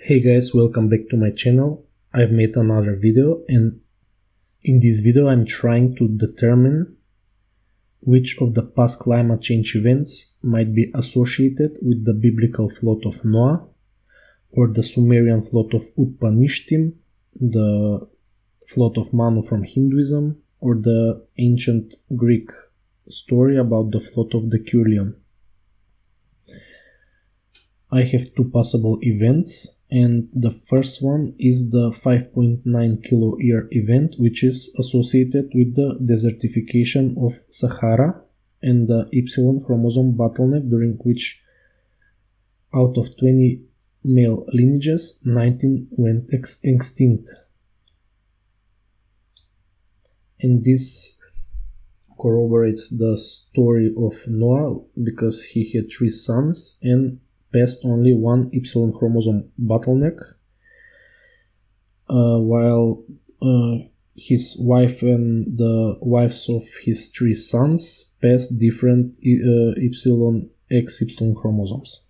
Hey guys, welcome back to my channel. I've made another video, and in this video I'm trying to determine which of the past climate change events might be associated with the biblical flood of Noah, or the Sumerian flood of Utpanishtim, the flood of Manu from Hinduism, or the ancient Greek story about the flood of the Kiloyear. I have two possible events, and the first one is the 5.9 kiloyear event, which is associated with the desertification of Sahara and the Y chromosome bottleneck, during which out of 20 male lineages, 19 went extinct. And this corroborates the story of Noah, because he had 3 sons and passed only one Y chromosome bottleneck, while his wife and the wives of his 3 sons passed different XY chromosomes.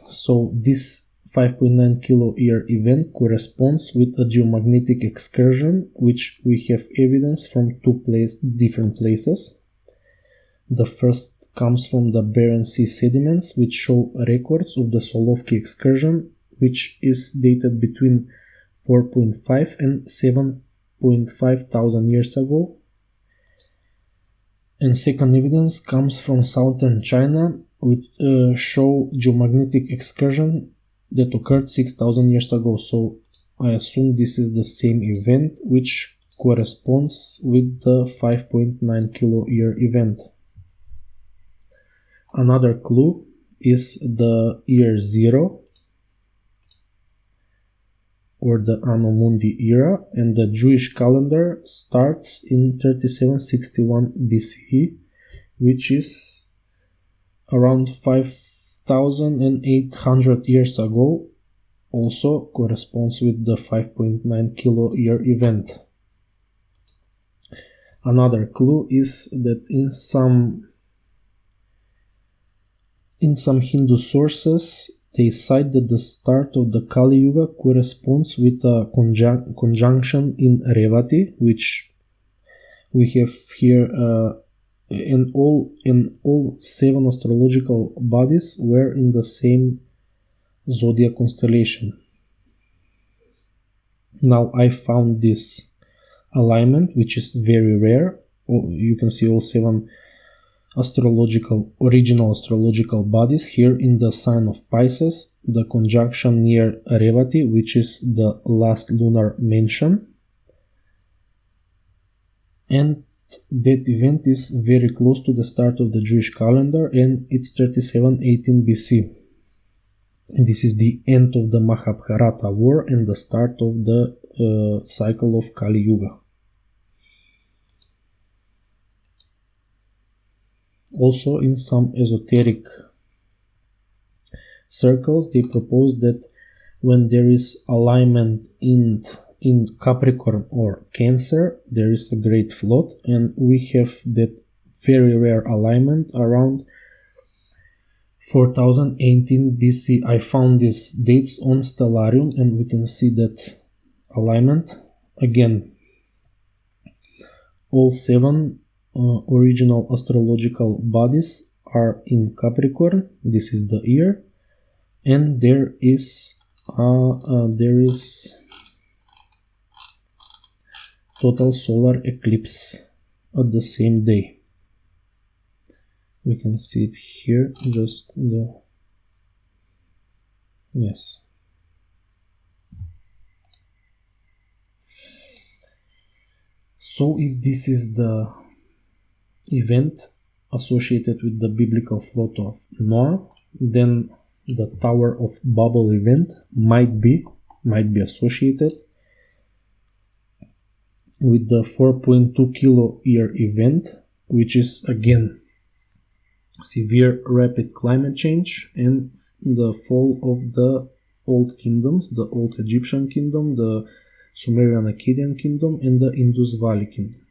So this 5.9 kiloyear event corresponds with a geomagnetic excursion, which we have evidence from two different places. The first comes from the Barents Sea sediments, which show records of the Solovki excursion, which is dated between 4.5 and 7.5 thousand years ago. And second evidence comes from southern China, which show geomagnetic excursion that occurred 6,000 years ago. So I assume this is the same event, which corresponds with the 5.9 kiloyear event. Another clue is the year 0, or the Anno Mundi era, and the Jewish calendar starts in 3761 BCE, which is around 5,800 years ago, also corresponds with the 5.9 kiloyear event. Another clue is that in some Hindu sources, they cite that the start of the Kali Yuga corresponds with a conjunction in Revati, which we have here, in all 7 astrological bodies were in the same zodiac constellation. Now I found this alignment, which is very rare. You can see all 7 original astrological bodies here in the sign of Pisces, the conjunction near Revati, which is the last lunar mention, and that event is very close to the start of the Jewish calendar, and it's 3718 BC. And this is the end of the Mahabharata war and the start of the cycle of Kali Yuga. Also, in some esoteric circles, they propose that when there is alignment in Capricorn or Cancer, there is a great flood, and we have that very rare alignment around 4018 BC. I found these dates on Stellarium, and we can see that alignment. Again, all 7 original astrological bodies are in Capricorn. This is the year, and there is total solar eclipse at the same day. We can see it here, yes. So if this is the event associated with the biblical flood of Noah, then the Tower of Babel event might be associated with the 4.2 kiloyear event, which is again severe rapid climate change and the fall of the old kingdoms, the old Egyptian kingdom, the Sumerian Akkadian kingdom, and the Indus Valley kingdom.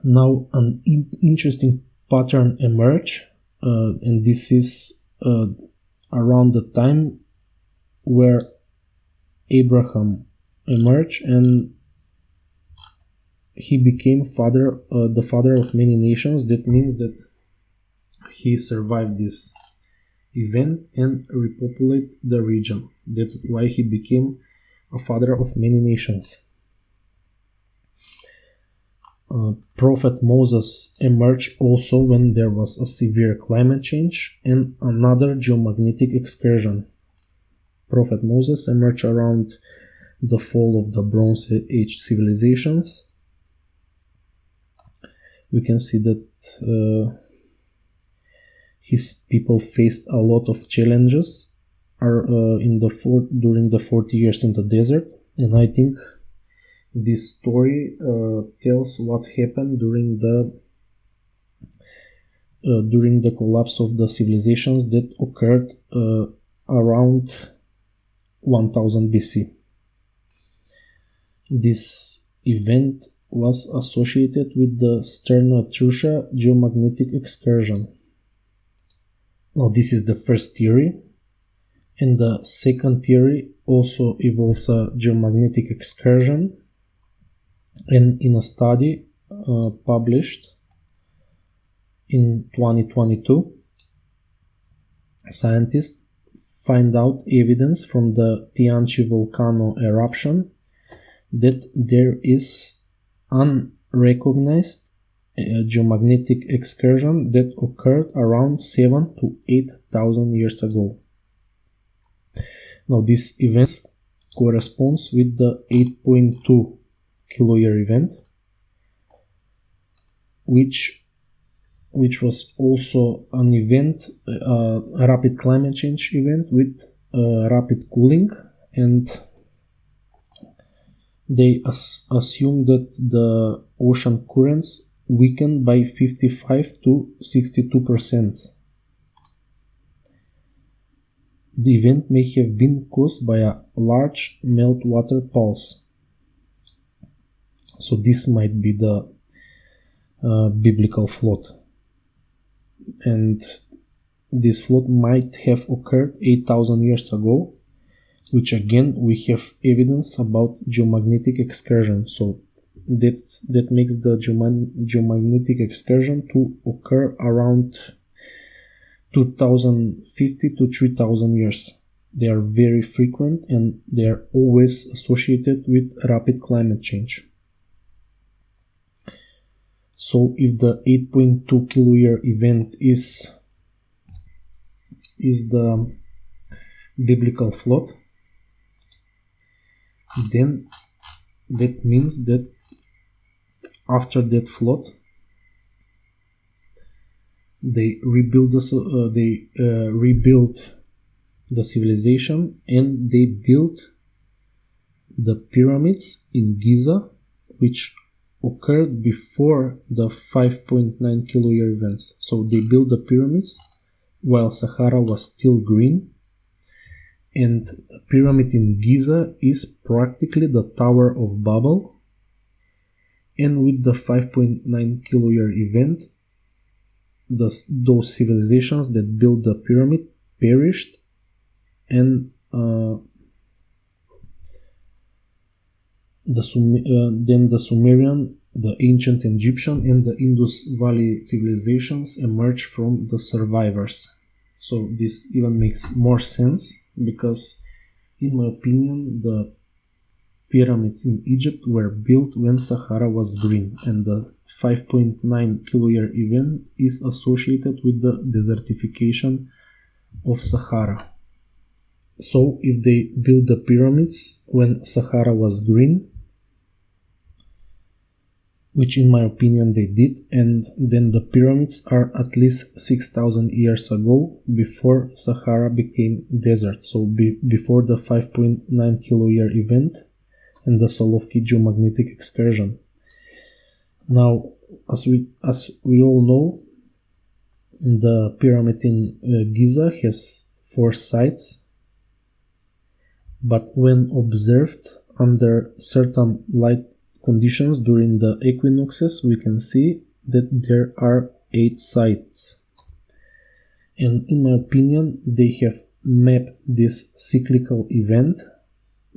Now, an interesting pattern emerge, and this is around the time where Abraham emerged, and he became the father of many nations. That means that he survived this event and repopulate the region. That's why he became a father of many nations. Prophet Moses emerged also when there was a severe climate change and another geomagnetic excursion. Prophet Moses emerged around the fall of the Bronze Age civilizations. We can see that his people faced a lot of challenges during the 40 years in the desert, and I think this story tells what happened during the collapse of the civilizations that occurred around 1000 BC. This event was associated with the Sterno-Etrusca geomagnetic excursion. Now, this is the first theory, and the second theory also involves a geomagnetic excursion. And in a study published in 2022, scientists find out evidence from the Tianchi volcano eruption that there is unrecognized geomagnetic excursion that occurred around 7,000 to 8,000 years ago. Now, this event corresponds with the 8.2 kiloyear event, which was also an event, a rapid climate change event with rapid cooling, and they assume that the ocean currents weakened by 55 to 62%. The event may have been caused by a large meltwater pulse. So this might be the biblical flood. And this flood might have occurred 8,000 years ago, which again we have evidence about geomagnetic excursion. So that makes the geomagnetic excursion to occur around 2050 to 3000 years. They are very frequent and they are always associated with rapid climate change. So if the 8.2 kiloyear event is the biblical flood, then that means that after that flood they rebuild the civilization, and they built the pyramids in Giza, which occurred before the 5.9 kiloyear events. So they built the pyramids while Sahara was still green, and the pyramid in Giza is practically the Tower of Babel. And with the 5.9 kiloyear event, those civilizations that built the pyramid perished, and then the Sumerian, the ancient Egyptian, and the Indus Valley civilizations emerged from the survivors. So this even makes more sense, because in my opinion the pyramids in Egypt were built when Sahara was green, and the 5.9 kiloyear event is associated with the desertification of Sahara. So if they built the pyramids when Sahara was green, which in my opinion they did, and then the pyramids are at least 6,000 years ago, before Sahara became desert, so before the 5.9 kiloyear event and the Solovki geomagnetic excursion. Now, as we all know, the pyramid in Giza has 4 sides, but when observed under certain light conditions during the equinoxes, we can see that there are 8 sides. And in my opinion, they have mapped this cyclical event,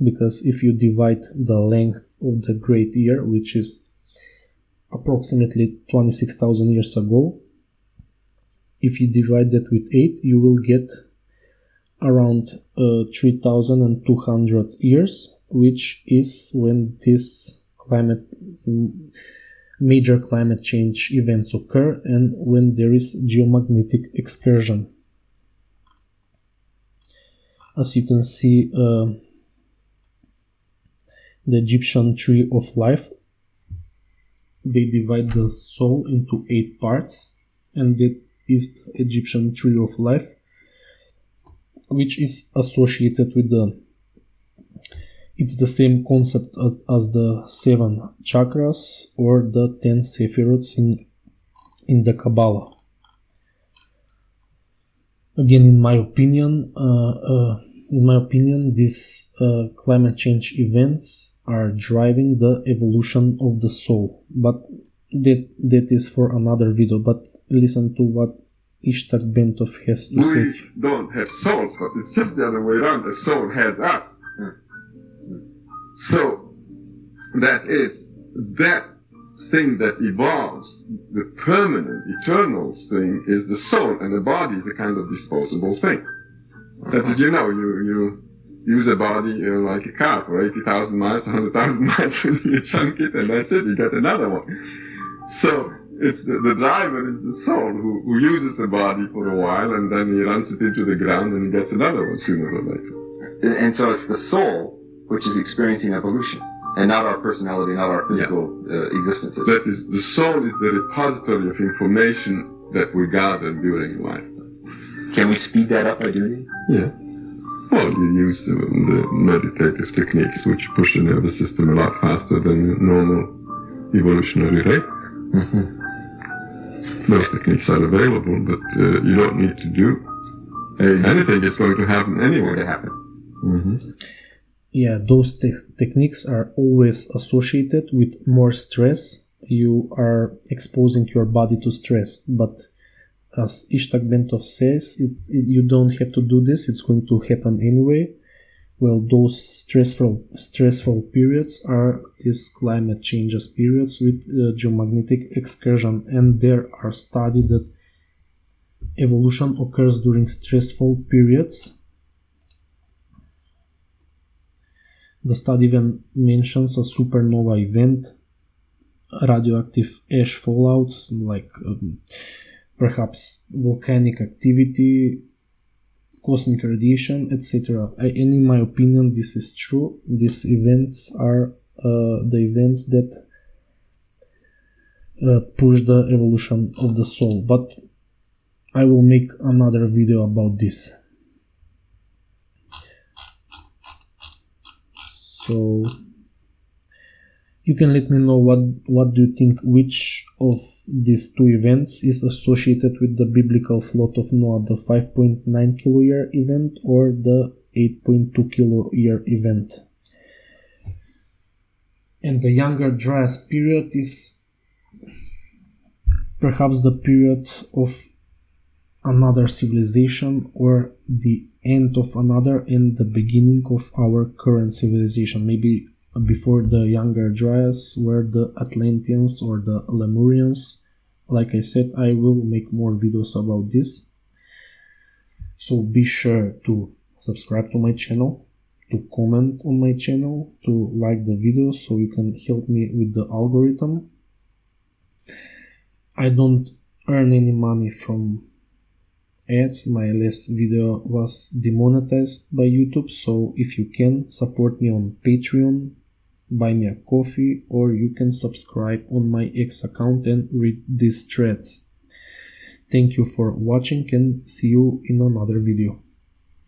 because if you divide the length of the great year, which is approximately 26,000 years ago, if you divide that with 8, you will get around 3,200 years, which is when this major climate change events occur and when there is geomagnetic excursion. As you can see, the Egyptian tree of life, they divide the soul into 8 parts, and that is the Egyptian tree of life, which is associated with it's the same concept as the 7 chakras or the 10 sephiroths in the Kabbalah. Again, in my opinion, these climate change events are driving the evolution of the soul. But that is for another video. But listen to what Ishtak Bentov has to say. We don't have souls, but it's just the other way around. The soul has us. So that is that thing that evolves. The permanent, eternal thing is the soul, and the body is a kind of disposable thing. That's as you know, you use a body like a car for 80,000 miles, 100,000 miles, and you chunk it, and that's it. You get another one. So it's the driver is the soul who uses the body for a while, and then he runs it into the ground, and he gets another one sooner or later. And so it's the soul which is experiencing evolution, and not our personality, not our physical existences. That is, the soul is the repository of information that we gather during life. Can we speed that up by doing it? Yeah. Well, you use the meditative techniques, which push the nervous system a lot faster than the normal evolutionary rate. Mm-hmm. Those techniques are available, but you don't need to do anything. It's going to happen anyway. Mm-hmm. Yeah, those techniques are always associated with more stress. You are exposing your body to stress, but as Ishtak Bentov says, you don't have to do this. It's going to happen anyway. Well, those stressful periods are these climate changes periods with geomagnetic excursion, and there are studies that evolution occurs during stressful periods. The study even mentions a supernova event, radioactive ash fallouts, like perhaps volcanic activity, cosmic radiation, etc. And in my opinion, this is true. These events are the events that push the evolution of the soul. But I will make another video about this. So you can let me know what do you think, which of these two events is associated with the biblical flood of Noah, the 5.9 kiloyear event or the 8.2 kiloyear event. And the Younger Dryas period is perhaps the period of another civilization, or the end of another and the beginning of our current civilization. Maybe before the Younger Dryas were the Atlanteans or the Lemurians. Like I said, I will make more videos about this. So be sure to subscribe to my channel, to comment on my channel, to like the video so you can help me with the algorithm. I don't earn any money from ads. My last video was demonetized by YouTube, so if you can, support me on Patreon, buy me a coffee, or you can subscribe on my X account and read these threads. Thank you for watching and see you in another video.